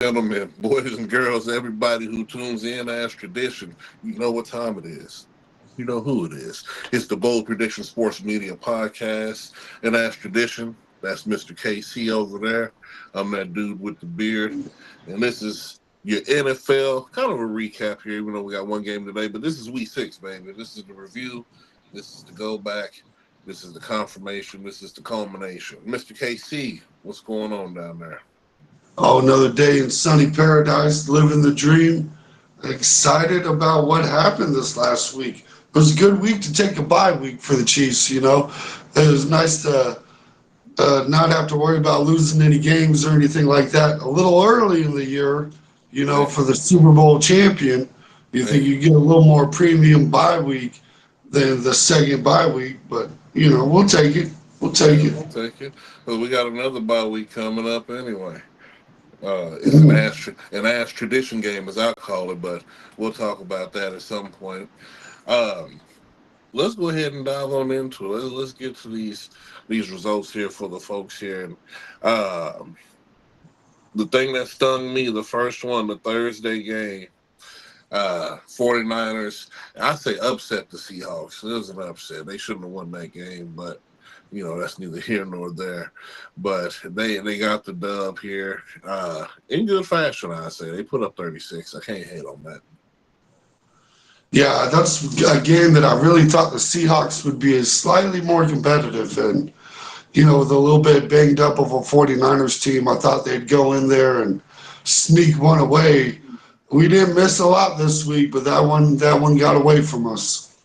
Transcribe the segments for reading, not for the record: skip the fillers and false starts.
gentlemen, boys and girls, everybody who tunes in as tradition, you know what time it is. You know who it is. It's the Bold Prediction Sports Media Podcast. And as tradition, that's Mr. KC over there. I'm that dude with the beard. And this is your NFL, kind of a recap here, even though we got one game today. But this is week 6, baby. This is the review. This is the go back. This is the confirmation. This is the culmination. Mr. KC, what's going on down there? Oh, another day in sunny paradise, living the dream. Excited about what happened this last week. It was a good week to take a bye week for the Chiefs, you know. It was nice to not have to worry about losing any games or anything like that. A little early in the year, you know, for the Super Bowl champion, you think you get a little more premium bye week than the second bye week, but, you know, we'll take it. We'll take it. We'll take it. Well, we got another bye week coming up anyway. It's an ass tradition game, as I call it, but we'll talk about that at some point. Um, let's go ahead and dive on into it. Let's get to these results here for the folks here. And the thing that stung me, the first one, the Thursday game, 49ers, I say upset the Seahawks. It was an upset. They shouldn't have won that game, but you know, that's neither here nor there. But they got the dub here in good fashion, I say. They put up 36. I can't hate on that. Yeah, that's a game that I really thought the Seahawks would be slightly more competitive. And, you know, with a little bit banged up of a 49ers team, I thought they'd go in there and sneak one away. We didn't miss a lot this week, but that one got away from us.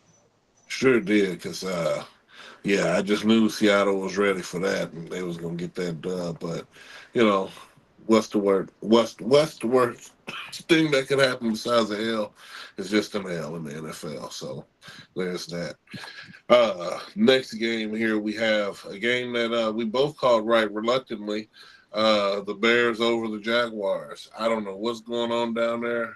Sure did, because yeah, I just knew Seattle was ready for that, and they was gonna get that dub. But you know, what's the word? What's the worst thing that could happen besides a L is just an L in the NFL. So there's that. Next game here, we have a game that we both called right reluctantly. The Bears over the Jaguars. I don't know what's going on down there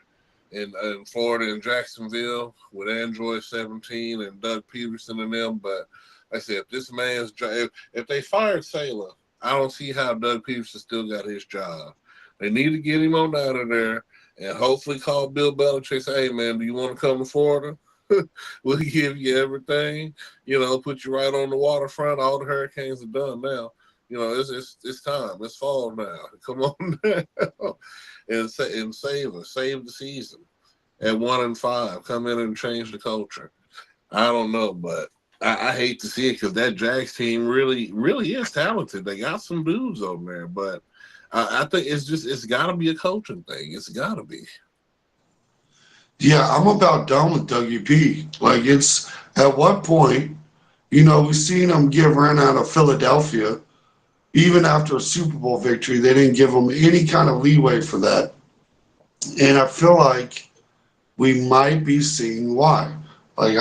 in Florida and Jacksonville with Android 17 and Doug Peterson and them, but I said, if this man's job, if they fired Saylor, I don't see how Doug Peterson still got his job. They need to get him on out of there and hopefully call Bill Belichick. Say, hey man, do you want to come to Florida? We'll give you everything. You know, put you right on the waterfront. All the hurricanes are done now. You know, it's time. It's fall now. Come on now and save us, save the season at 1-5. Come in and change the culture. I don't know, but I hate to see it because that Jags team really, really is talented. They got some dudes on there, but I think it's got to be a coaching thing. It's got to be. Yeah, I'm about done with WP. Like, it's at what point, you know, we've seen them get run out of Philadelphia. Even after a Super Bowl victory, they didn't give them any kind of leeway for that. And I feel like we might be seeing why. Like,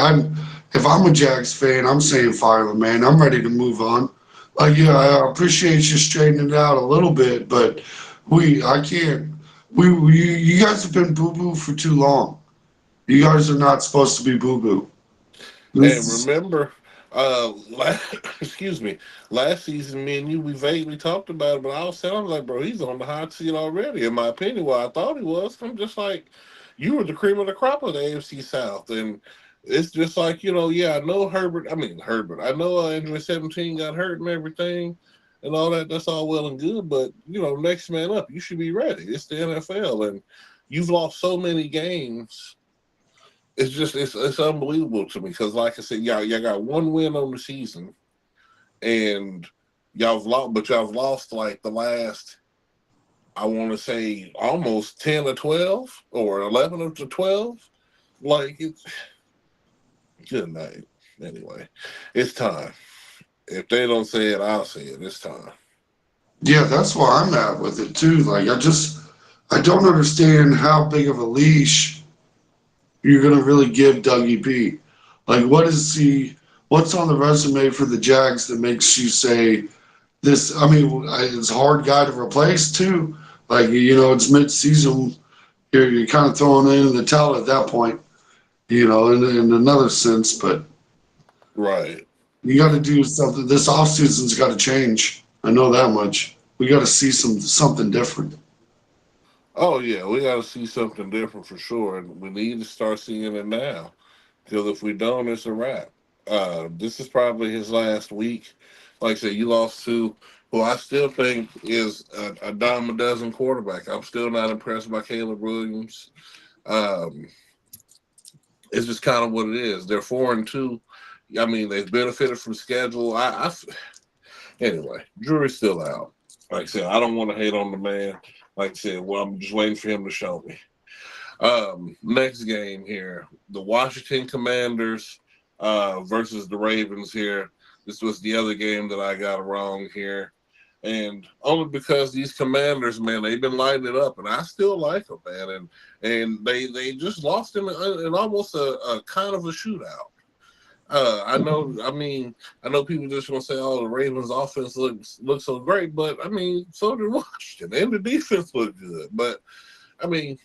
if I'm a Jags fan, I'm saying fire the man. I'm ready to move on. Like, yeah, I appreciate you straightening it out a little bit, but I can't. You guys have been boo boo for too long. You guys are not supposed to be boo boo. And remember, excuse me, last season, me and you, we vaguely talked about it, but I was like, bro, he's on the hot seat already. In my opinion, well, I thought he was. I'm just like, you were the cream of the crop of the AFC South, and it's just like, you know, yeah, I know Herbert. I know Andrew 17 got hurt and everything and all that. That's all well and good, but, you know, next man up, you should be ready. It's the NFL, and you've lost so many games. It's just, it's unbelievable to me because, like I said, y'all got one win on the season, and y'all have lost like the last, I want to say, almost 10 or 12 or 11 or 12. Like, it's good night. Anyway, it's time. If they don't say it, I'll say it. It's time. Yeah, that's where I'm at with it too. Like, I don't understand how big of a leash you're gonna really give Dougie P. Like, what's on the resume for the Jags that makes you say this? I mean, it's a hard guy to replace too. Like, you know, it's mid-season. You're kind of throwing in the towel at that point, you know, in another sense. But right, you got to do something. This offseason's got to change. I know that much. We got to see something different. Oh yeah, we got to see something different for sure, and we need to start seeing it now. Because if we don't, it's a wrap. This is probably his last week. Like I said, you lost to who I still think is a dime a dozen quarterback. I'm still not impressed by Caleb Williams. Um, it's just kind of what it is. They're 4-2. I mean, they've benefited from schedule. Anyway, jury's still out. Like I said, I don't want to hate on the man. Like I said, well, I'm just waiting for him to show me. Next game here, the Washington Commanders versus the Ravens here. This was the other game that I got wrong here. And only because these Commanders, man, they've been lighting it up, and I still like them, man. And they just lost in almost a kind of a shootout. I know. I mean, I know people just want to say, "Oh, the Ravens' offense looks so great," but I mean, so did Washington, and the defense looked good. But I mean,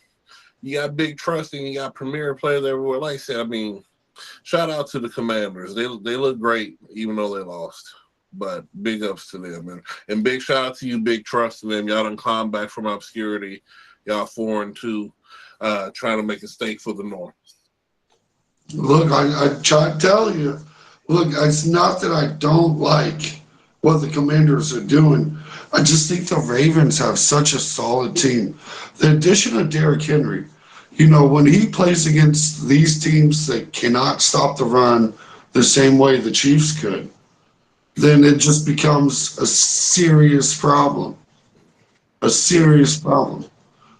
you got big trust and you got premier players everywhere. Like I said, I mean, shout out to the Commanders. They look great, even though they lost. But big ups to them, and big shout out to you, big trust in them. Y'all done climbed back from obscurity. Y'all 4-2, trying to make a stake for the North. Look, I try to tell you, look, it's not that I don't like what the Commanders are doing. I just think the Ravens have such a solid team. The addition of Derrick Henry, when he plays against these teams that cannot stop the run the same way the Chiefs could, then it just becomes a serious problem. A serious problem.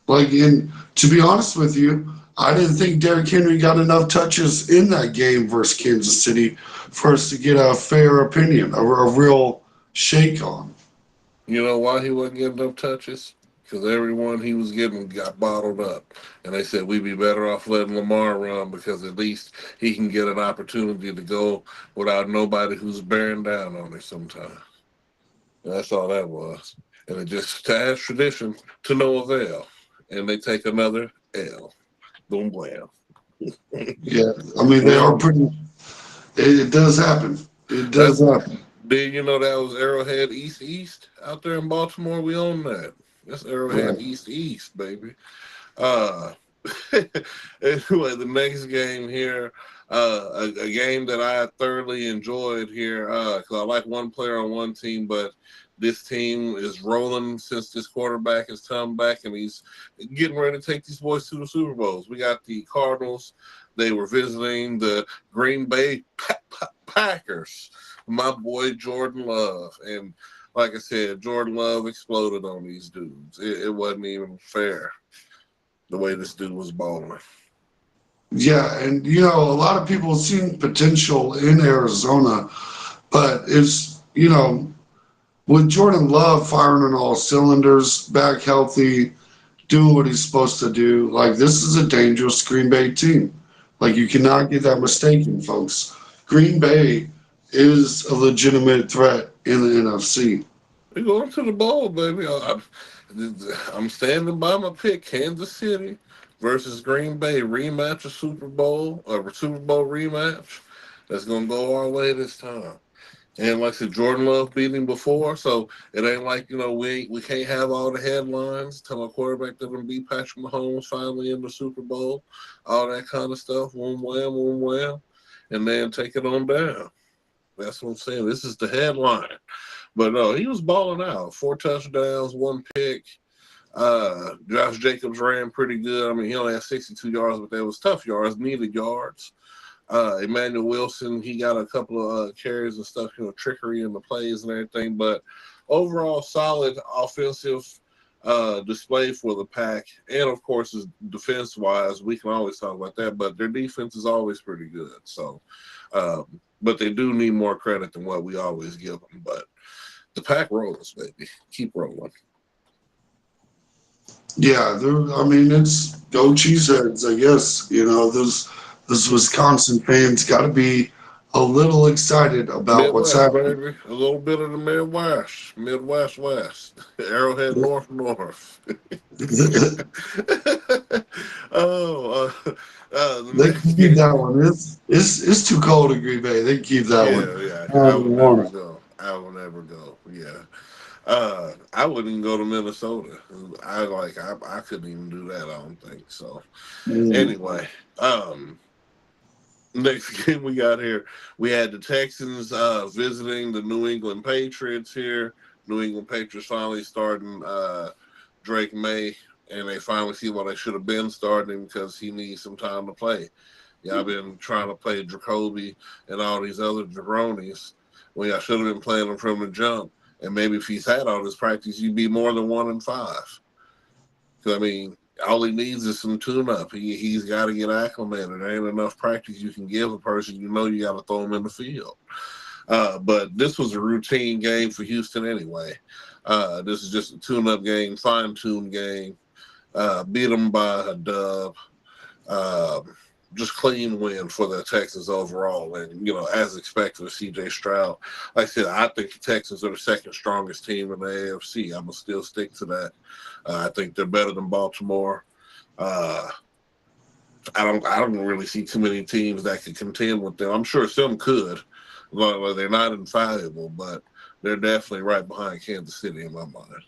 Like, and to be honest with you, I didn't think Derrick Henry got enough touches in that game versus Kansas City for us to get a fair opinion, a real shake on. You know why he wasn't getting enough touches? Because everyone he was getting got bottled up. And they said we'd be better off letting Lamar run because at least he can get an opportunity to go without nobody who's bearing down on him sometimes. That's all that was. And it just has tradition to no avail. And they take another L. Boom, blam. Yeah, I mean, they are pretty, it does happen. It does That's happen. Did you know that was Arrowhead East East out there in Baltimore? We own that. That's Arrowhead Right. East East, baby. Uh, anyway, the next game here, a game that I thoroughly enjoyed here, because I like one player on one team, but this team is rolling since this quarterback has come back and he's getting ready to take these boys to the Super Bowls. We got the Cardinals. They were visiting the Green Bay Packers. My boy Jordan Love. And like I said, Jordan Love exploded on these dudes. It wasn't even fair the way this dude was balling. Yeah, and a lot of people have seen potential in Arizona, but with Jordan Love firing on all cylinders, back healthy, doing what he's supposed to do, like this is a dangerous Green Bay team. Like you cannot get that mistaken, folks. Green Bay is a legitimate threat in the NFC. We going to the bowl, baby. I'm standing by my pick. Kansas City versus Green Bay rematch of Super Bowl rematch. That's gonna go our way this time. And like I said, Jordan Love beat him before, so it ain't like we can't have all the headlines. Tell a quarterback that gonna beat Patrick Mahomes finally in the Super Bowl, all that kind of stuff. Wham, wham, and then take it on down. That's what I'm saying. This is the headline. But no, he was balling out. 4 touchdowns, 1 pick. Josh Jacobs ran pretty good. I mean, he only had 62 yards, but that was tough yards, needed yards. Emmanuel Wilson, he got a couple of carries and stuff, trickery in the plays and everything. But overall, solid offensive display for the Pack. And of course, defense wise, we can always talk about that. But their defense is always pretty good. So, but they do need more credit than what we always give them. But the Pack rolls, baby. Keep rolling. Yeah, I mean it's go cheeseheads, I guess. Those Wisconsin fans got to be a little excited about what's Midwest, happening. baby. A little bit of the Midwest. Midwest, West. Arrowhead, North, North. oh, the They next can keep game. that one. It's too cold in Green Bay. They can keep that one. Yeah, yeah. I will Warm never it. go. I will never go. Yeah. I wouldn't even go to Minnesota. I couldn't even do that. I don't think so. Mm. Anyway, next game we got here, we had the Texans visiting the New England Patriots here. New England Patriots finally starting Drake May, and they finally see what they should have been starting him because he needs some time to play. Yeah, I've been trying to play Jacoby and all these other jabronis when I should have been playing him from the jump. And maybe if he's had all this practice, you'd be more than 1-5. Because I mean, all he needs is some tune-up. He's got to get acclimated. There ain't enough practice you can give a person. You know you got to throw him in the field. But this was a routine game for Houston anyway. This is just a tune-up game, fine-tuned game. Beat them by a dub. Uh, just clean win for the Texans overall. And, as expected with CJ Stroud. Like I said, I think the Texans are the second strongest team in the AFC. I'm going to still stick to that. I think they're better than Baltimore. Uh, I don't really see too many teams that could contend with them. I'm sure some could. Well, they're not infallible, but they're definitely right behind Kansas City in my mind.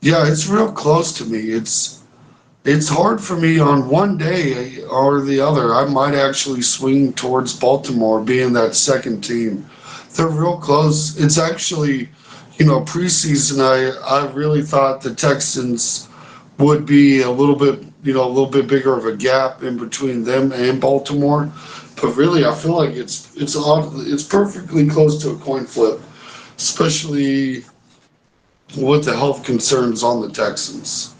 Yeah, it's real close to me. It's hard for me on one day or the other. I might actually swing towards Baltimore being that second team. They're real close. It's actually, preseason, I really thought the Texans would be a little bit bigger of a gap in between them and Baltimore. But really, I feel like it's perfectly close to a coin flip, especially with the health concerns on the Texans.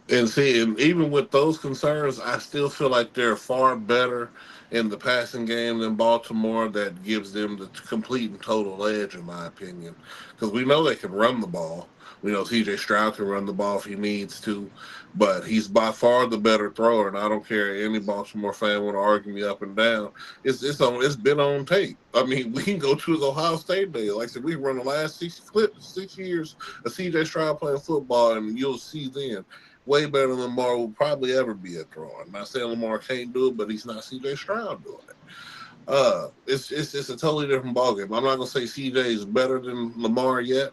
And see, and even with those concerns, I still feel like they're far better in the passing game than Baltimore. That gives them the complete and total edge, in my opinion. Because we know they can run the ball. We know CJ Stroud can run the ball if he needs to, but he's by far the better thrower. And I don't care any Baltimore fan want to argue me up and down. It's been on tape. I mean, we can go to the Ohio State day. Like I said, we run the last 6 years of CJ Stroud playing football, and you'll see then way better than Lamar will probably ever be at throwing. Not saying Lamar can't do it, but he's not CJ Stroud doing it. It's a totally different ballgame. I'm not gonna say CJ is better than Lamar yet,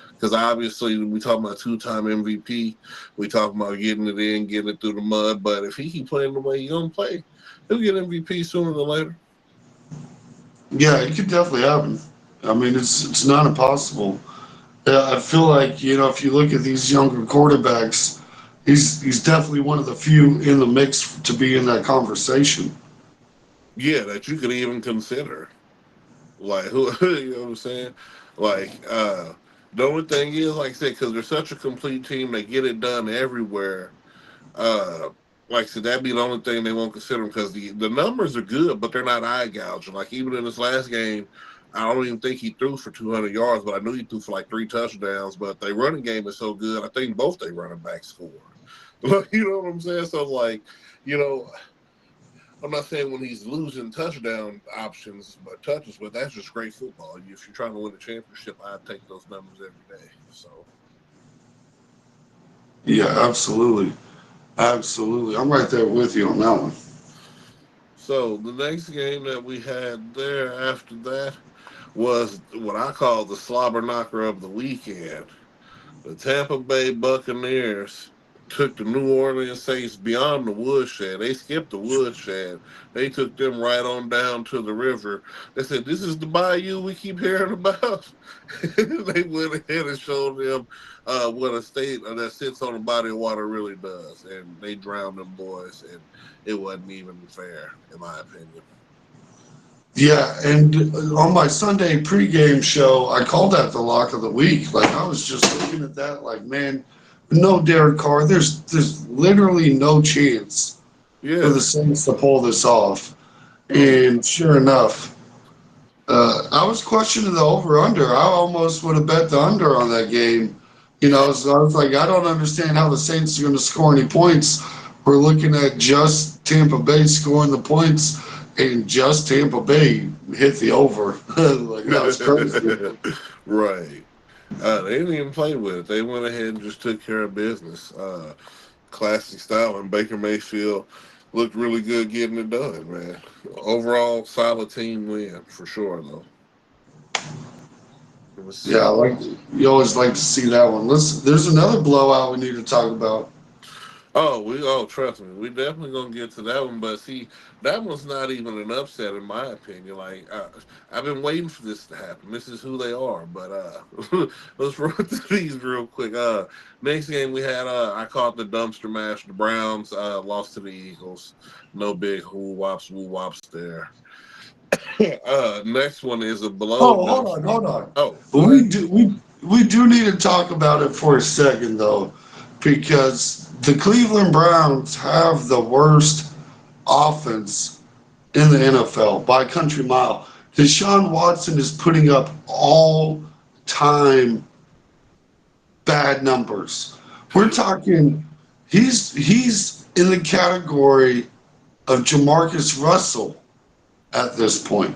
because obviously we talking about 2-time MVP. We talking about getting it in, getting it through the mud. But if he keep playing the way he's gonna play, he'll get MVP sooner than later. Yeah, it could definitely happen. I mean, it's not impossible. Yeah, I feel like if you look at these younger quarterbacks, he's definitely one of the few in the mix to be in that conversation. Yeah, that you could even consider. Like who you know what I'm saying? Like the only thing is, like I said, because they're such a complete team, they get it done everywhere. Uh, like I said, that'd be the only thing they won't consider because the numbers are good, but they're not eye gouging. Like even in this last game, I don't even think he threw for 200 yards, but I knew he threw for like 3 touchdowns. But their running game is so good, I think both they running backs scored. You know what I'm saying? So like, you know, I'm not saying when he's losing touchdown options, but touches, but that's just great football. If you're trying to win a championship, I'd take those numbers every day. So, Yeah, absolutely, absolutely. I'm right there with you on that one. so the next game that we had there after that was what I call the slobber knocker of the weekend. The Tampa Bay Buccaneers took the New Orleans Saints beyond the woodshed. They skipped the woodshed. They took them right on down to the river. They said, "This is the bayou we keep hearing about." They went ahead and showed them what a state that sits on a body of water really does, and they drowned them boys, and it wasn't even fair, in my opinion. Yeah, and on my Sunday pregame show, I called that the lock of the week. Like I was just looking at that, like man, no Derek Carr. There's literally no chance for Yeah. the Saints to pull this off. Mm. And sure enough, I was questioning the over under. I almost would have bet the under on that game. So I was like, I don't understand how the Saints are going to score any points. We're looking at just Tampa Bay scoring the points, and just Tampa Bay hit the over. Like that was crazy. Right. They didn't even play with it. They went ahead and just took care of business. Classic style, and Baker Mayfield looked really good getting it done, man. Overall, solid team win for sure, though. Yeah, you always like to see that one. There's another blowout we need to talk about. Trust me, we definitely gonna get to that one. But see, that one's not even an upset in my opinion. Like I've been waiting for this to happen. This is who they are. But let's run through these real quick. Next game we had, I called the dumpster match. The Browns lost to the Eagles. No big woo wops there. Next one is a below Oh, dumpster. hold on. Oh, go We ahead. do we do need to talk about it for a second though, because the Cleveland Browns have the worst offense in the NFL by a country mile. Deshaun Watson is putting up all time bad numbers. We're talking he's in the category of Jamarcus Russell at this point.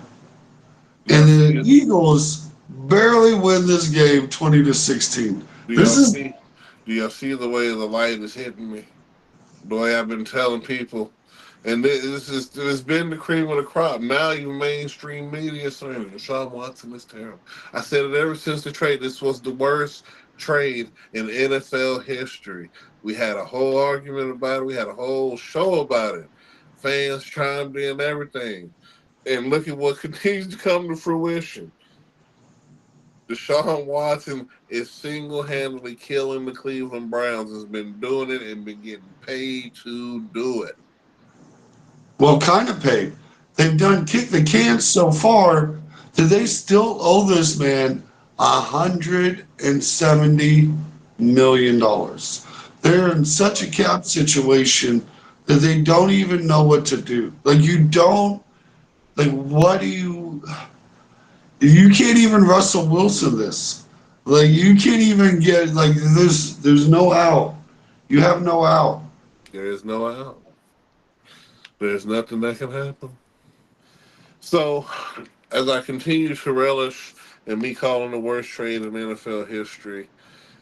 Do And y'all see the it? Eagles barely win this game 20-16. Do This y'all is see? Do y'all see the way the light is hitting me? The way I've been telling people, and this has been the cream of the crop. Now you mainstream media saying Deshaun Watson is terrible. I said it ever since the trade. This was the worst trade in NFL history. We had a whole argument about it. We had a whole show about it. Fans chimed in, everything, and look at what continues to come to fruition. Deshaun Watson is single-handedly killing the Cleveland Browns. Has been doing it and been getting paid to do it. well kind of paid. They've done kick the can so far that they still owe this man $170 million. They're in such a cap situation that they don't even know what to do. Like you don't like what do you can't even Russell Wilson this. Like you can't even get like there's no out. You have no out. There is no out. There's nothing that can happen. So, as I continue to relish in me calling the worst trade in NFL history,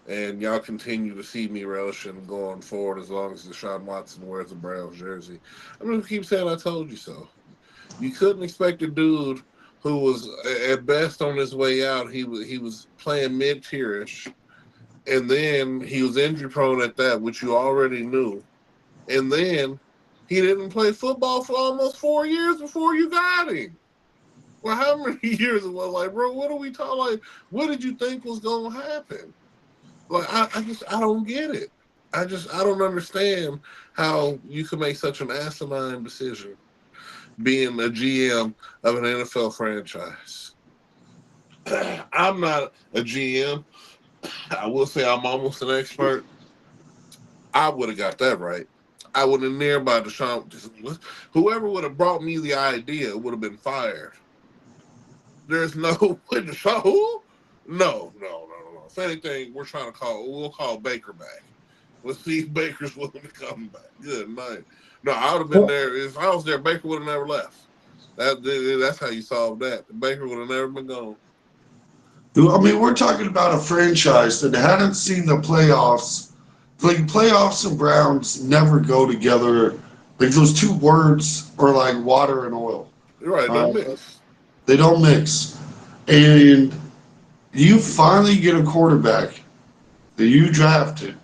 and y'all continue to see me relishing going forward as long as Deshaun Watson wears a Browns jersey, I'm going to keep saying I told you so. You couldn't expect a dude who was at best on his way out. He was playing mid tierish, and then he was injury prone at that, which you already knew. And then he didn't play football for almost 4 years before you got him. Well, how many years it was? Like, bro, what are we talking? Like, what did you think was going to happen? Like, I don't get it. I don't understand how you can make such an asinine decision being a GM of an NFL franchise. I'm not a GM. I will say I'm almost an expert. I would have got that right. I would have nearby Deshaun. Whoever would have brought me the idea would have been fired. There's no Deshaun. Who? No. If anything, we'll call Baker back. Let's see if Baker's willing to come back. Good night. No, I would have been there. If I was there, Baker would have never left. That's how you solve that. Baker would have never been gone. I mean, we're talking about a franchise that hadn't seen the playoffs. Like playoffs and Browns never go together. Like those two words are like water and oil. You're right. Uh, Don't miss. they don't mix. And you finally get a quarterback that you drafted.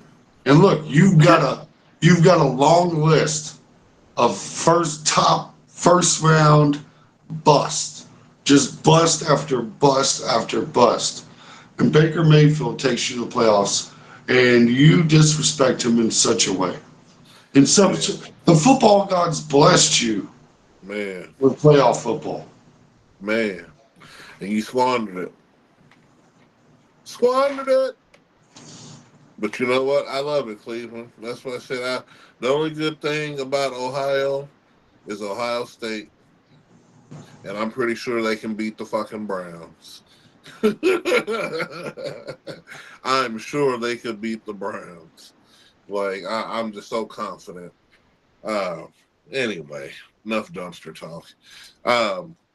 And look, you've got a long list of first round bust. Just bust after bust after bust. And Baker Mayfield takes you to the playoffs and you disrespect him in such a way. In such Man, the football gods blessed you man, with playoff football. man. And you squandered it. Squandered it. But you know what? I love it, Cleveland. That's what I said. The only good thing about Ohio is Ohio State. And I'm pretty sure they can beat the fucking Browns. I'm sure they could beat the Browns. Like, I'm just so confident. Uh, anyway, enough dumpster talk.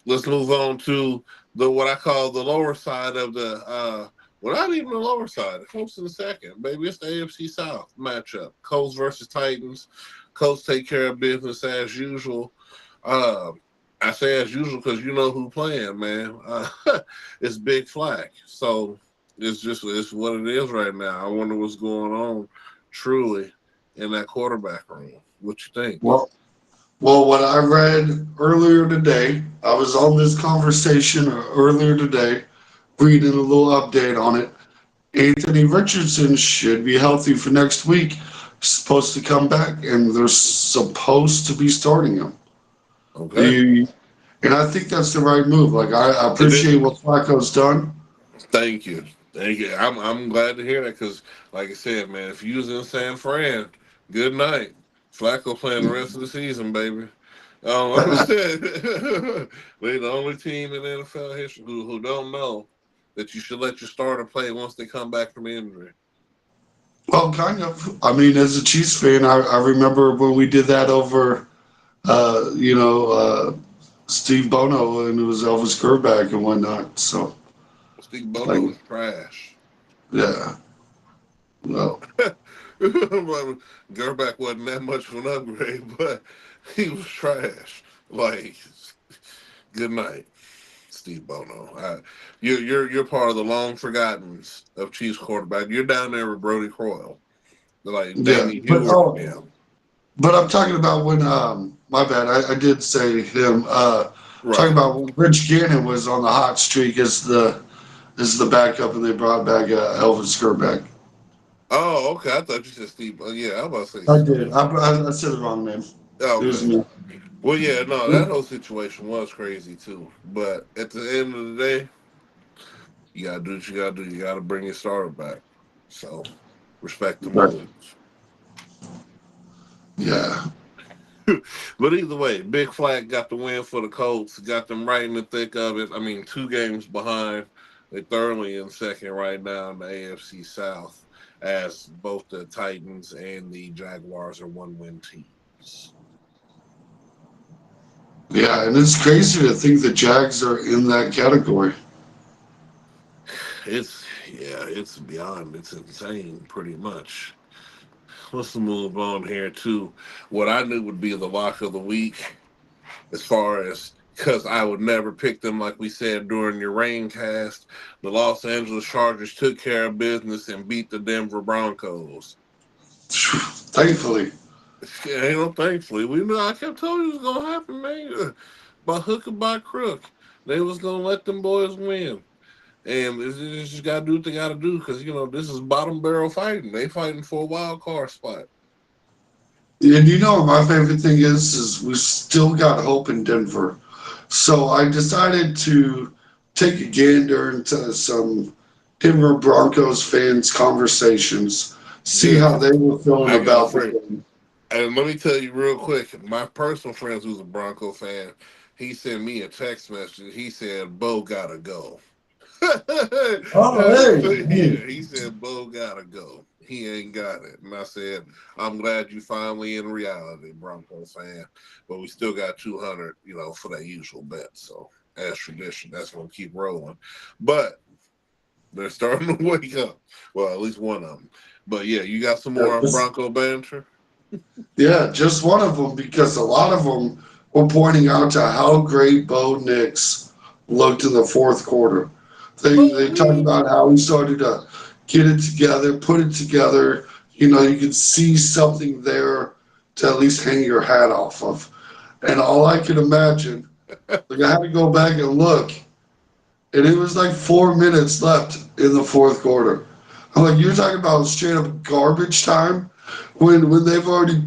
Let's move on to the what I call the lower side of the well, not even the lower side. It comes to the second. Baby, it's the AFC South matchup. Colts versus Titans. Colts take care of business as usual. I say as usual because you know who playing, man. It's Big Flack. So it's what it is right now. I wonder what's going on, truly, in that quarterback room. What you think? Well, well, what I read earlier today, I was on this conversation earlier today, reading a little update on it. Anthony Richardson should be healthy for next week. Supposed to come back, and they're supposed to be starting him. Okay. You, and I think that's the right move. Like I It is. appreciate what Flacco's done. Thank you. Thank you. I'm glad to hear that because, like I said, man, if you was in San Fran, good night. Flacco playing the rest of the season, baby. I'm saying they the only team in NFL history who don't know that you should let your starter play once they come back from injury. Well, kind of. I mean, as a Chiefs fan, I remember when we did that over, uh, you know, uh, Steve Bono and it was Elvis Grbac and whatnot. So, Steve like, Bono is trash. yeah, well, Gerback wasn't that much of an upgrade, but he was trash. Like, good night. Steve Bono. You're part of the long forgottens of Chiefs quarterback. You're down there with Brody Croyle, like yeah. Danny But Heward and oh, them. but I'm talking about when my bad, I did say him. Talking Right. about when Rich Gannon was on the hot streak as the backup, and they brought back Elvis Grbac. Oh, okay. I thought you said Steve. Yeah, I was about to say I Steve. did. I said the wrong name. It was Okay. me. Well, yeah, no, that whole situation was crazy too. But at the end of the day, you gotta do what you gotta do. You gotta bring your starter back. So respect the Right. move. Yeah. But either way, Big Flag got the win for the Colts. Got them right in the thick of it. I mean, 2 games behind. They're thoroughly in second right now in the AFC South, as both the Titans and the Jaguars are 1-win teams. Yeah, and it's crazy to think the Jags are in that category. It's beyond. It's insane, pretty much. Let's move on here to what I knew would be the lock of the week, as far as because I would never pick them, like we said during your rain cast. The Los Angeles Chargers took care of business and beat the Denver Broncos. Thankfully. Ain't no thankfully. We knew I kept telling you it was gonna happen, man. By hook or by crook. They was gonna let them boys win. And they just gotta do what they gotta do because this is bottom barrel fighting. They fighting for a wild card spot. And you know what my favorite thing is we still got hope in Denver. So I decided to take a gander into some Denver Broncos fans' conversations, see how Good. they were feeling I got a about the friend. game. And let me tell you real quick, my personal friend who's a Bronco fan, he sent me a text message. He said, Bo gotta go. Oh, hey. Yeah, he said, Bo gotta go. He ain't got it. And I said, I'm glad you finally in reality, Bronco fan. But we still got 200, for that usual bet. So, as tradition, that's going to keep rolling. But they're starting to wake up. Well, at least one of them. But yeah, you got some more Just, Bronco banter? yeah, just one of them because a lot of them were pointing out to how great Bo Nix looked in the fourth quarter. They talked Believe. about how he started to get it together, put it together. You know, you could see something there to at least hang your hat off of. And all I could imagine, like I had to go back and look, and it was like 4 minutes left in the fourth quarter. I'm like, you're talking about straight up garbage time when they've already,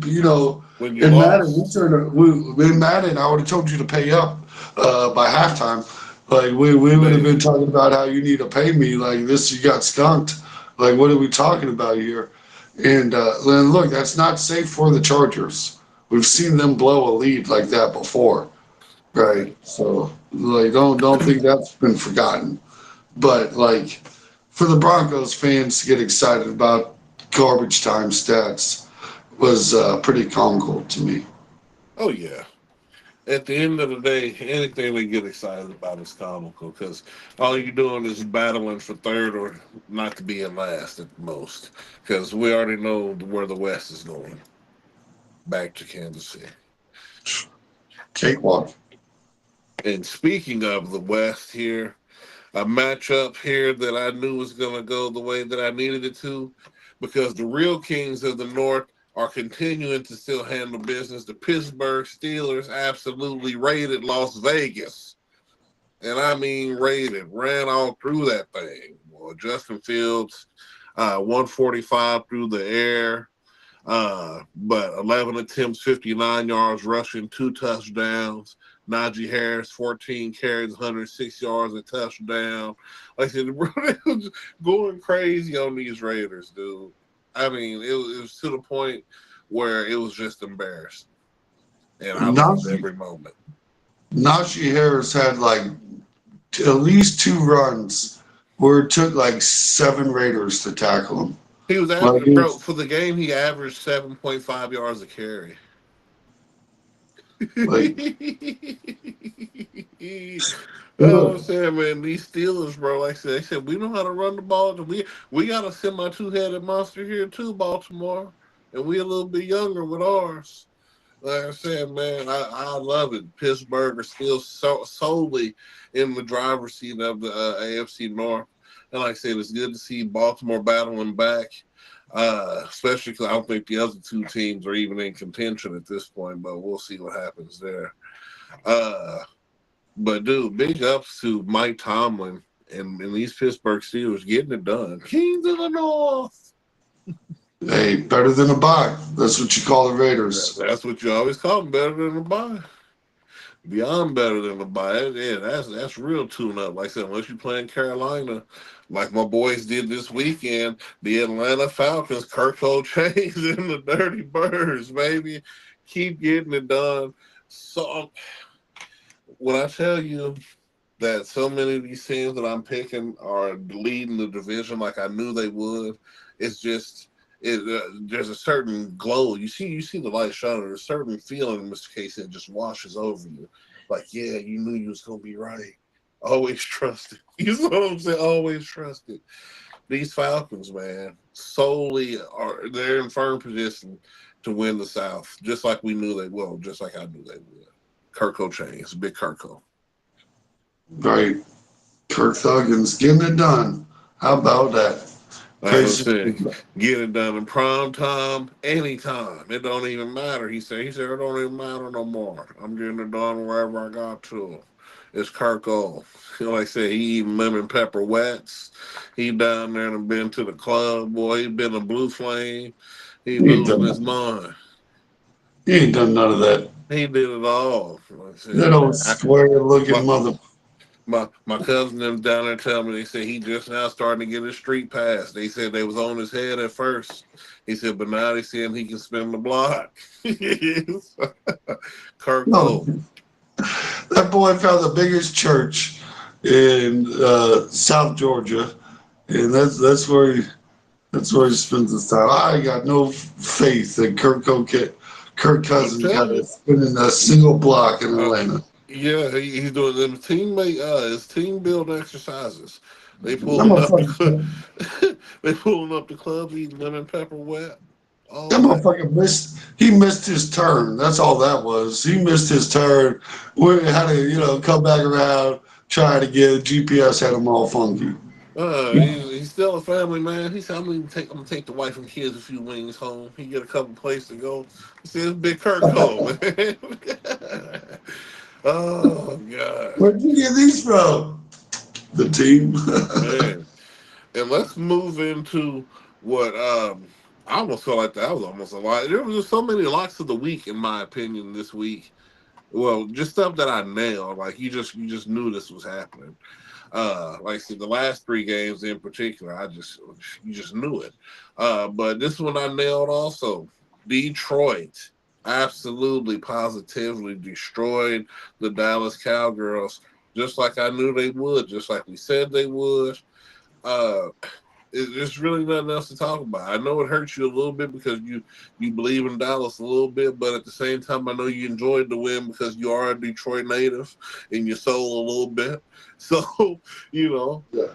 When you in Madden, lost. in Madden, I would have told you to pay up by halftime. Like we would have been Man, talking about how you need to pay me. Like this, you got skunked. Like what are we talking about here? And look, that's not safe for the Chargers. We've seen them blow a lead like that before, right. right? So like, don't think that's been forgotten. But like, for the Broncos fans to get excited about garbage time stats was pretty comical to me. Oh, yeah. At the end of the day, anything they get excited about is comical because all you're doing is battling for third or not to be in last at the most. Because we already know where the West is going, back to Kansas City. Cakewalk. And speaking of the West here, a matchup here that I knew was going to go the way that I needed it to, because the real kings of the North are continuing to still handle business. The Pittsburgh Steelers absolutely raided Las Vegas. And I mean raided, ran all through that thing. Well, Justin Fields, 145 through the air, but 11 attempts, 59 yards rushing, 2 touchdowns. Najee Harris, 14 carries, 106 yards, a touchdown. Like I said, bro, they was going crazy on these Raiders, dude. I mean, it was to the point where it was just embarrassing. And I loved Najee, every moment. Najee Harris had like at least 2 runs where it took like 7 Raiders to tackle him. He was Like average, bro, it's for the game, he averaged 7.5 yards a carry. like Oh, I'm saying, man, these Steelers, bro, like I said, they said we know how to run the ball. We got a semi two-headed monster here too, Baltimore, and we a little bit younger with ours. Like I said, man, I love it. Pittsburgh are still solely in the driver's seat of the AFC North, and like I said, it's good to see Baltimore battling back. Especially because I don't think the other two teams are even in contention at this point, but we'll see what happens there. Uh, but dude, big ups to Mike Tomlin and these Pittsburgh Steelers getting it done. Kings of the North. hey, better than a bye. That's what you call the Raiders. That's what you always call them, better than a bye. Beyond better than a bye. Yeah, that's real tune up. Like I said, unless you're playing Carolina, like my boys did this weekend, the Atlanta Falcons, Kirko Chains and the Dirty Birds, baby. Keep getting it done. So when I tell you that so many of these teams that I'm picking are leading the division like I knew they would, it's just there's a certain glow. You see the light shining. There's a certain feeling, Mr. Casey, that just washes over you. Like, yeah, you knew you was gonna be right. Always trusted. You know what I'm saying? Always trusted. These Falcons, man, solely are they're in firm position to win the South, just like we knew they will, just like I knew they would. Kirko Chains, big Kirko. Right. Kirk Thuggins getting it done. How about that? I was Crazy. saying, get it done in prime time, anytime. It don't even matter. He said, it don't even matter no more. I'm getting it done wherever I got to. It's Kirko. Like I said, he eating lemon pepper wets. He down there and been to the club, boy. He been a blue flame. He He ain't losing done his nothing. mind. He ain't done none of that. He did it all. Like I That said, old man, square looking my, mother. my cousin them down there tell me they said he just now starting to get his street pass. They said they was on his head at first. He said, but now they saying he can spin the block. No, Kirko. that boy found the biggest church in South Georgia, and that's where he spends his time. I got no faith that Kirk I'm Cousins got telling to you. spin in a single block in Uh, Atlanta. yeah, he's doing them his team build exercises. They That pulling up motherfucker, they pulling up the club, eating lemon pepper wet, that all that. motherfucker missed his turn. That's all that was. He missed his turn. We had to, come back around, try to get GPS had him all funky. He's still a family man. He said, I'm gonna take the wife and kids a few wings home. He get a couple places to go. He said, it's Big Kirk Cole, man. Oh God, Where'd you get these from? The team. man. And let's move into what I almost felt like that was almost a lot. There was just so many locks of the week, in my opinion, this week. Well, just stuff that I nailed. Like you just knew this was happening. Like I said, the last 3 games in particular, you just knew it. But this one I nailed also. Detroit absolutely positively destroyed the Dallas Cowgirls, just like I knew they would, just like we said they would. Uh, there's really nothing else to talk about. I know it hurts you a little bit because you believe in Dallas a little bit, but at the same time, I know you enjoyed the win because you are a Detroit native in your soul a little bit. So, you know, Yeah.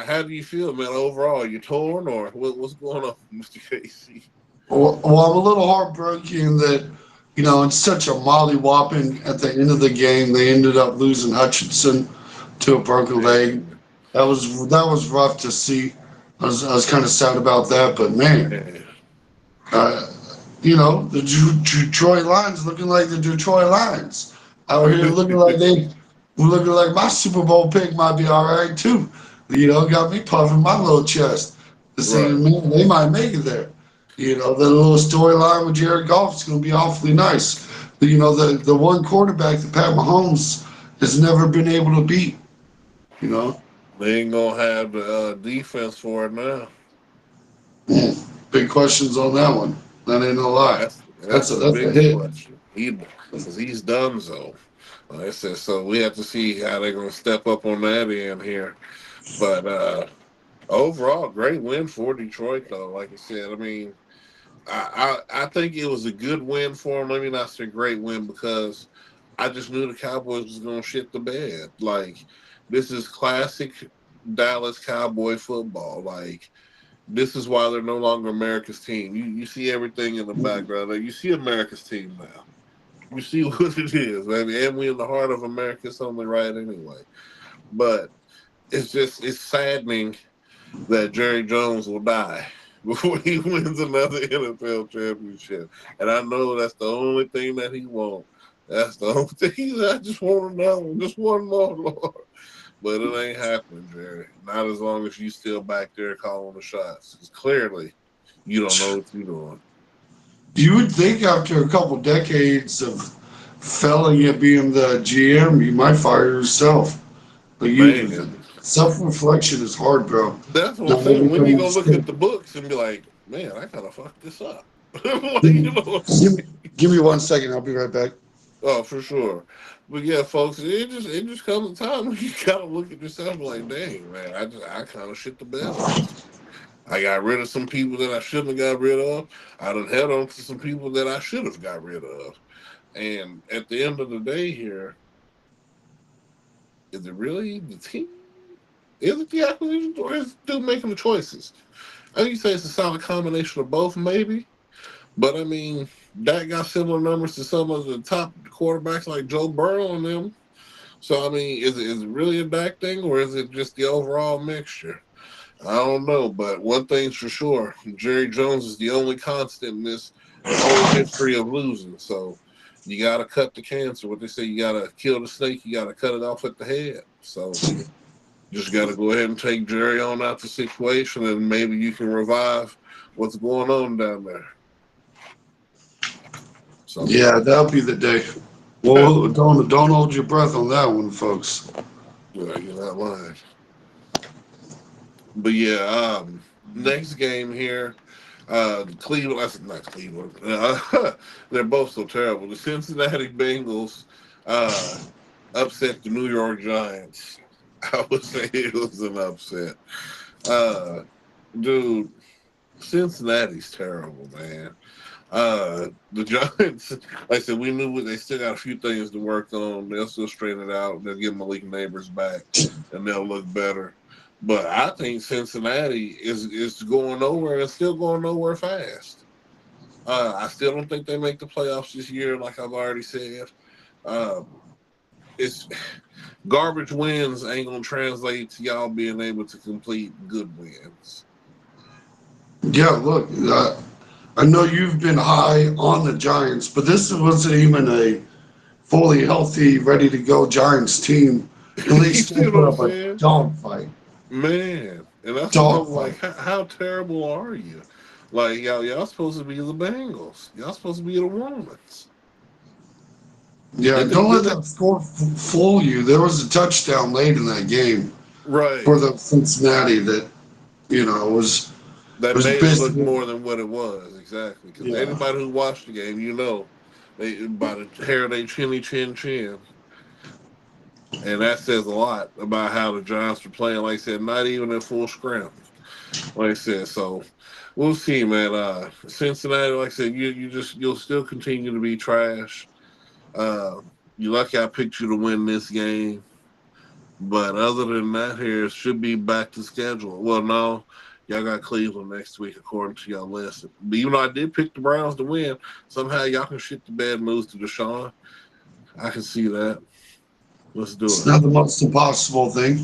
how do you feel, man? Overall, you torn or what's going on, Mr. Casey? Well, I'm a little heartbroken that it's such a molly-whopping at the end of the game. They ended up losing Hutchinson to a broken leg. Man, That was rough to see. I was kind of sad about that, but man, man. uh, the Detroit Lions looking like the Detroit Lions out here looking like my Super Bowl pick might be all right too. Got me puffing my little chest. The Right. saying, man, they might make it there. The little storyline with Jared Goff is going to be awfully nice. The one quarterback that Pat Mahomes has never been able to beat. You know, They ain't gonna have the defense for it now. Big questions on that one. That ain't no lie. That's the That's a biggest hit. question. Because he's done so. Like I said, so we have to see how they're gonna step up on that end here. But overall, great win for Detroit, though. Like I said, I mean, I think it was a good win for them. Let me not say great win because I just knew the Cowboys was gonna shit the bed. Like this is classic Dallas Cowboy football. Like this is why they're no longer America's team. You see everything in the background. Like, you see America's team now. You see what it is, baby. And we in the heart of America. It's only right anyway. But it's saddening that Jerry Jones will die before he wins another NFL championship. And I know that's the only thing that he wants. That's the only thing. I just want another one. Just one more, Lord. But it ain't happening, Jerry. Not as long as you still back there calling the shots. Because clearly, you don't know what you're doing. You would think after a couple decades of failing at being the GM, you might fire yourself. But Man, self-reflection is hard, bro. that's what I'm Not saying. When you everything gonna is look at good. the books and be like, man, I kind of fucked this up. Like, Give you me, know. give me 1 second. I'll be right back. Oh, for sure. But yeah, folks, it just comes a time when you gotta look at yourself and be like, dang, man, I kind of shit the bed on this. I got rid of some people that I shouldn't have got rid of. I done held on to some people that I should have got rid of. And at the end of the day, here is it really the team? Is it the acquisitions or is it dude making the choices? I think you say it's a solid combination of both, maybe. But I mean, Dak got similar numbers to some of the top quarterbacks like Joe Burrow and them. So I mean, is it really a Dak thing or is it just the overall mixture? I don't know, but one thing's for sure: Jerry Jones is the only constant in this whole history of losing. So you got to cut the cancer. What they say, you got to kill the snake. You got to cut it off at the head. So just got to go ahead and take Jerry on out the situation, and maybe you can revive what's going on down there. So Yeah, that'll be the day. Well, don't hold your breath on that one, folks. yeah, you're not lying. But yeah, next game here, Cleveland. That's not Cleveland. They're both so terrible. The Cincinnati Bengals uh, upset the New York Giants. I would say it was an upset. Uh, dude, Cincinnati's terrible, man. The Giants, like I said, we knew they still got a few things to work on. They'll still straighten it out. They'll get Malik Neighbors back, and they'll look better. But I think Cincinnati is going nowhere and still going nowhere fast. I still don't think they make the playoffs this year, like I've already said. Um, it's garbage wins ain't gonna translate to y'all being able to complete good wins. Yeah, look, I know you've been high on the Giants, but this wasn't even a fully healthy, ready to go Giants team. And they You see still what put I'm up a saying? dogfight. Man, and that's what I'm like. Dogfight. How terrible are you? Like y'all supposed to be the Bengals. Y'all supposed to be the Romans. Yeah, And don't let then that score fool you. There was a touchdown late in that game for right, the Cincinnati that was that was made it look basically more than what it was exactly. Because yeah. anybody who watched the game, they by the hair of their chin, and that says a lot about how the Giants were playing. Like I said, not even in full scrim. Like I said, so we'll see, man. Cincinnati, like I said, you'll still continue to be trash. Uh, you lucky I picked you to win this game, but other than that, here it should be back to schedule. Well, no, Y'all got Cleveland next week, according to y'all list. But even though I did pick the Browns to win, somehow y'all can shit the bad news to Deshaun. I can see that. Let's do It's it. not the most impossible thing.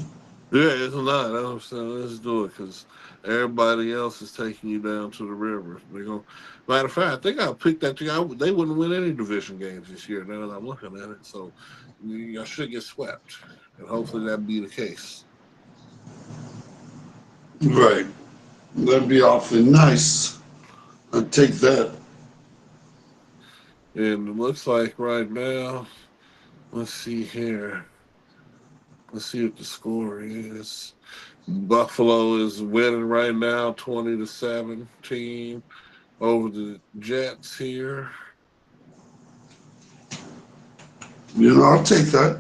Yeah, it's not. That's what I'm saying. Let's do it because everybody else is taking you down to the river. They're gonna. Matter of fact, I think I picked that. They wouldn't win any division games this year. Now that I'm looking at it, so y'all should get swept, and hopefully that be the case. Right. That'd be awfully nice. I'd take that. And it looks like right now, let's see here. Let's see what the score is. Buffalo is winning right now, 20-17 over the Jets here. I'll take that.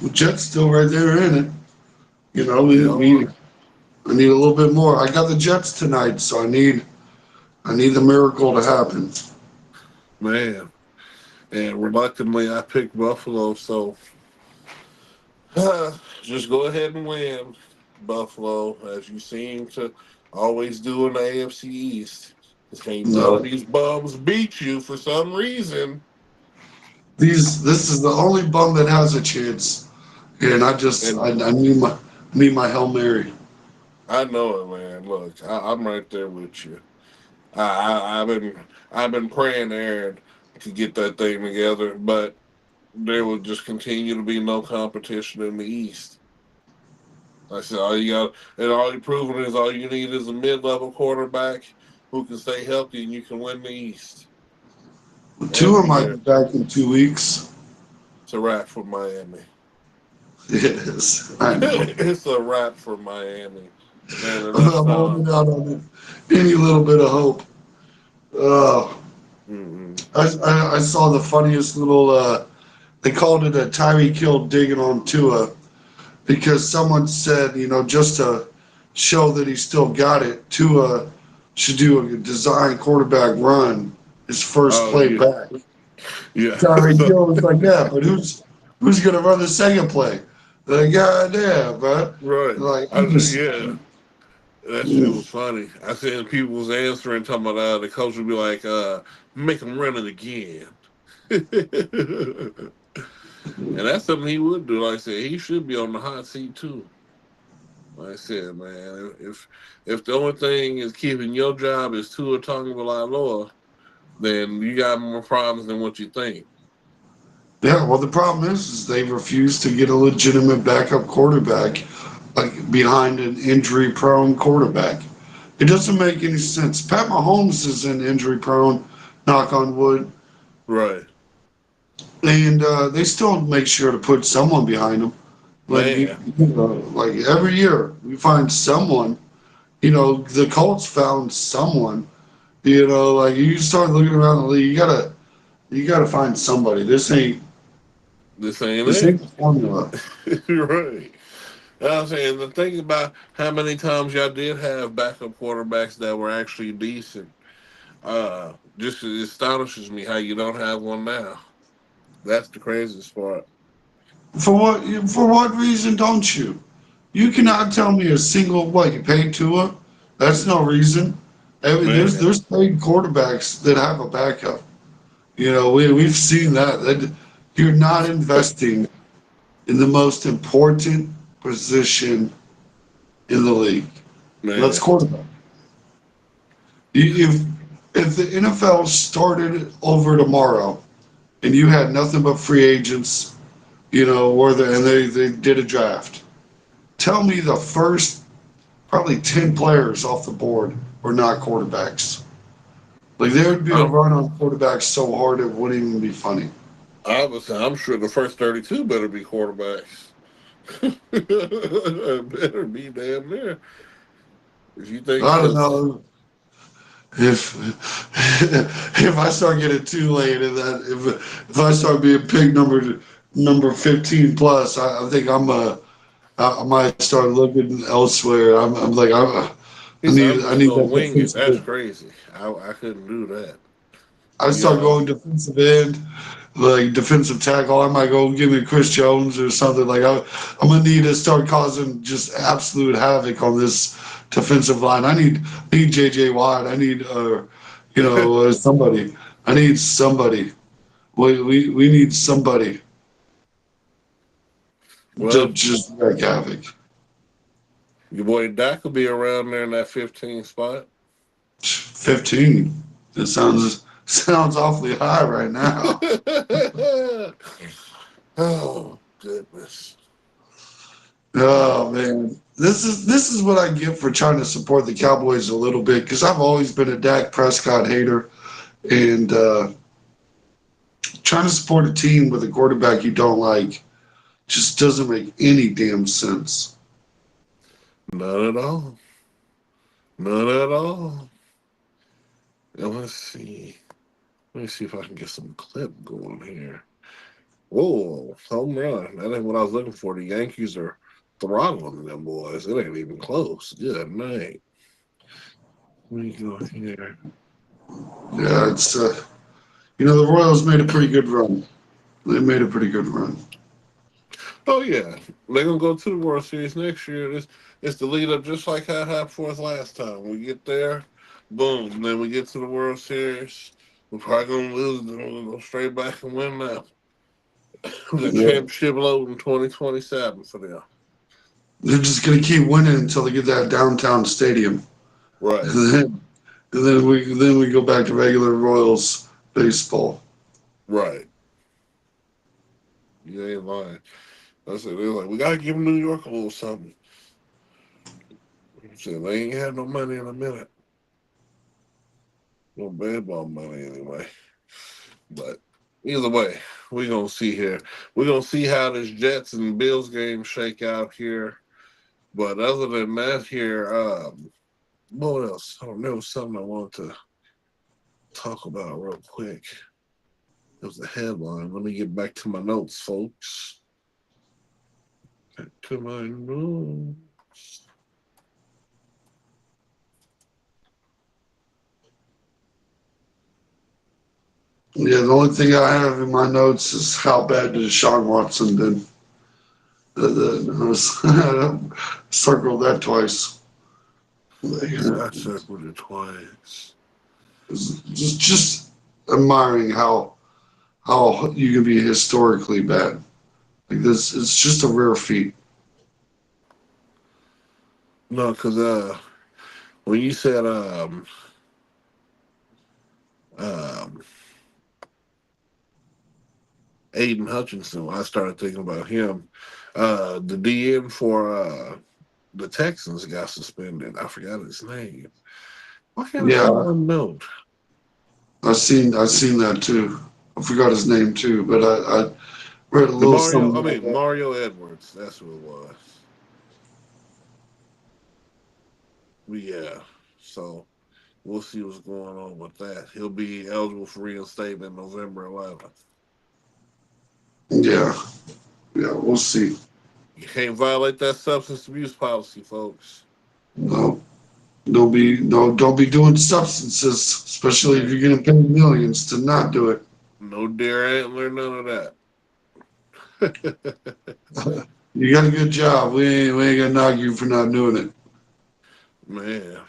The Jets still right there in it. You know, Yeah, I need a little bit more. I got the Jets tonight, so I need the miracle to happen. man. And reluctantly, I picked Buffalo, so just go ahead and win, Buffalo, as you seem to always do in the AFC East. Because can't none of No, these bums beat you for some reason. this is the only bum that has a chance, and And I need my Hail Mary. I know it, man. Look, I'm right there with you. I've been praying Aaron to get that thing together, but there will just continue to be no competition in the East. Like I said, all you got, and all you're proving is all you need is a mid-level quarterback who can stay healthy, and you can win the East Tua every might be year. back in 2 weeks. It's a wrap for Miami. Yes, I know. It's a wrap for Miami, man. And I'm that's holding out on it. Any little bit of hope. Uh, mm-mm. I saw the funniest little. They called it a Tyreek Hill digging on Tua because someone said, just to show that he still got it, Tua should do a design quarterback run his first Oh play yeah, back. yeah. Tyreek Hill was like, yeah, but who's gonna run the second play? Like, goddamn, bro. Right. Like, Yeah. That shit was funny. I seen people was answering, talking about the coach would be like, make him run it again. And that's something he would do. Like I said, he should be on the hot seat too. Like I said, man, if the only thing is keeping your job is Tua Tagovailoa, then you got more problems than what you think. yeah. Well, the problem is they refuse to get a legitimate backup quarterback, like behind an injury-prone quarterback. It doesn't make any sense. Pat Mahomes is an injury-prone, knock on wood, Right, and they still make sure to put someone behind him. Like man. like every year we find someone. The Colts found someone. Like you start looking around the league, you gotta find somebody. This ain't This it. ain't the formula. Right. I'm saying the thing about how many times y'all did have backup quarterbacks that were actually decent, just astonishes me how you don't have one now. That's the craziest part. For what reason don't you? You cannot tell me a single what you paid Tua. That's no reason. I mean, Man, there's paid quarterbacks that have a backup. We've seen that you're not investing in the most important position in the league. That's man, quarterback. If if the NFL started over tomorrow and you had nothing but free agents, and they did a draft, tell me the first probably 10 players off the board were not quarterbacks. Like there would be a I'm run on quarterbacks so hard it wouldn't even be funny. I'm sure the first 32 better be quarterbacks. Better be damn near. If you think I don't because know if if I start getting too late and that if I start being pick number 15 plus, I think I might start looking elsewhere. I'm like he said I'm I just need gonna that wing it. That's defensive. crazy. I couldn't do that. I start Yeah. going defensive end, like defensive tackle. I might go give me Chris Jones or something. I'm gonna need to start causing just absolute havoc on this defensive line. I need JJ Watt. I need somebody. I need somebody. We need somebody to Well, just wreak havoc. your boy Dak will be around there in that 15 spot. 15. It sounds awfully high right now. Oh goodness. Oh man, this is what I get for trying to support the Cowboys a little bit because I've always been a Dak Prescott hater, and trying to support a team with a quarterback you don't like just doesn't make any damn sense. Not at all. Not at all. Now, let's see. Let me see if I can get some clip going here. Whoa, home run. That ain't what I was looking for. The Yankees are throttling them boys. It ain't even close. Good night. Let me go here. Yeah, it's the Royals made a pretty good run. They made a pretty good run. Oh yeah, they're gonna go to the World Series next year. It's the lead up, just like how happened for us last time. We get there, boom. Then we get to the World Series. We're probably gonna lose. Then we'll go straight back and win now. The Yeah. championship load in 2027 for them. They're just gonna keep winning until they get that downtown stadium, Right, and then we go back to regular Royals baseball. right. You ain't lying. I said they're like, we gotta give New York a little something. I said they ain't had no money in a minute. No baseball money anyway. But either way, we're gonna see here. We're gonna see how this Jets and Bills game shake out here. But other than that, here, what else? I don't know. Something I wanted to talk about real quick. It was the headline. Let me get back to my notes, folks. Back to my notes. Yeah, the only thing I have in my notes is how bad Deshaun Watson did. I circled that twice. I circled it twice. Just admiring how you can be historically bad. Like this, it's just a rare feat. No, because when you said um, Aiden Hutchinson, I started thinking about him. The DM for the Texans got suspended. I forgot his name. Why can't I find Yeah, my note? I seen that too. I forgot his name too, but I read a The little Mario, I something about mean that. Mario Edwards. That's who it was. But yeah, so we'll see what's going on with that. He'll be eligible for reinstatement November 11th. Yeah, yeah, we'll see. You can't violate that substance abuse policy, folks. No, don't be doing substances, especially if Man, you're getting paid millions to not do it. no deer antler, none of that. You got a good job. We ain't gonna knock you for not doing it. Man,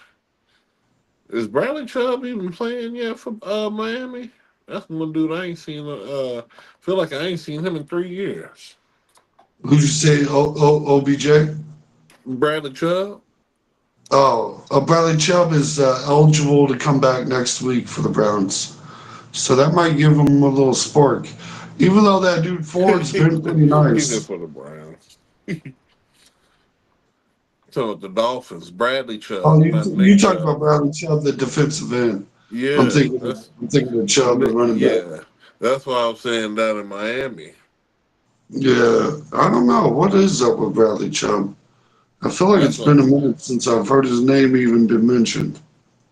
is Bradley Chubb even playing yet for Miami? That's one dude I ain't seen. Feel like I ain't seen him in 3 years. Who'd you say? OBJ? Bradley Chubb. Oh, Bradley Chubb is eligible to come back next week for the Browns, so that might give him a little spark. Even though that dude Ford's been pretty He did nice. for the Browns. So with the Dolphins, Bradley Oh, Chubb, you not you Nick talking Chubb. about Bradley Chubb, the defensive end? I'm Yeah, thinking that's I'm thinking of Chubb, the running back. yeah. That's why I'm saying down in Miami. Yeah, I don't know what is up with Bradley Chubb. I feel like That's it's what been a minute since I've heard his name even been mentioned.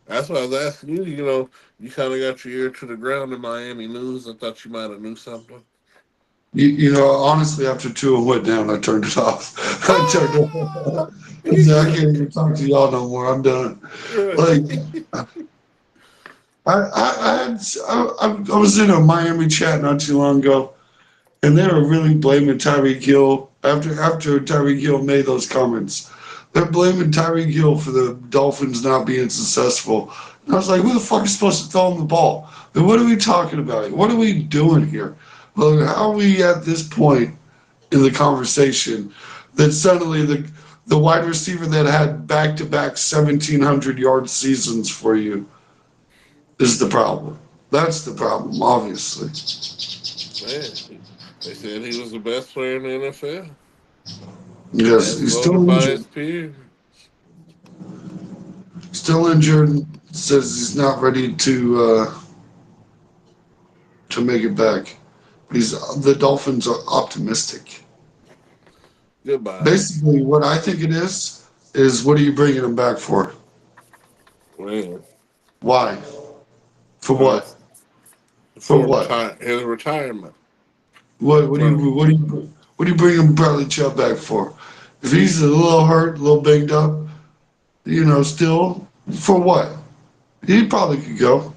that's what I was asking you. You know, you kind of got your ear to the ground in Miami news. I thought you might have knew something. Honestly, after two went down, I turned it off. I turned it Ah! off. I said, I can't even talk to y'all no more. I'm done. Like, I was in a Miami chat not too long ago, and they were really blaming Tyreek Hill after Tyreek Hill made those comments. They're blaming Tyreek Hill for the Dolphins not being successful. And I was like, who the fuck is supposed to throw him the ball? And what are we talking about? What are we doing here? Well, how are we at this point in the conversation that suddenly the wide receiver that had back-to-back 1,700-yard seasons for you is the problem? That's the problem, obviously. Man, they said he was the best player in the NFL, Yes, as he's still voted by injured. his peers. Still injured. Says he's not ready to make it back. He's the Dolphins are optimistic. Goodbye. Basically, what I think it is what are you bringing him back for? Man, Why? For uh, what? For for what? his retirement. What? What do you? From What do you? What do you bring him Bradley Chubb back for? If he's a little hurt, a little banged up, still for what? He probably could go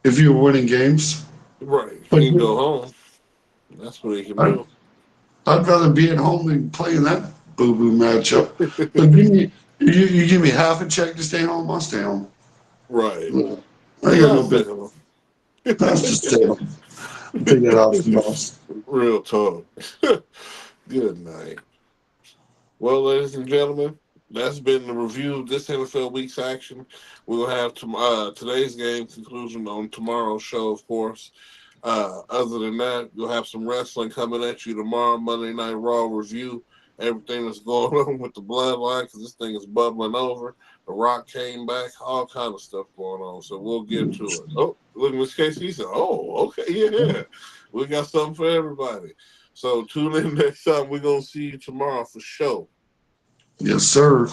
if you were winning games. right, But he can go home. That's what he can I, do. I'd rather be at home than playing that boo boo matchup. But you give me half a check to stay home, I'll stay home. Right. I got Yeah, no business. so, That's just stay home. Take that off the boss. real talk. Good night. Well, ladies and gentlemen, that's been the review of this NFL week's action. We'll have today's game conclusion on tomorrow's show, of course. Other than that, you'll have some wrestling coming at you tomorrow, Monday Night Raw review. Everything that's going on with the bloodline, because this thing is bubbling over. The Rock came back, all kind of stuff going on. So we'll get to it. Oh, look, Miss Casey said, "Oh, okay, yeah, we got something for everybody." So tune in next time. We're gonna see you tomorrow for sure. Yes, sir.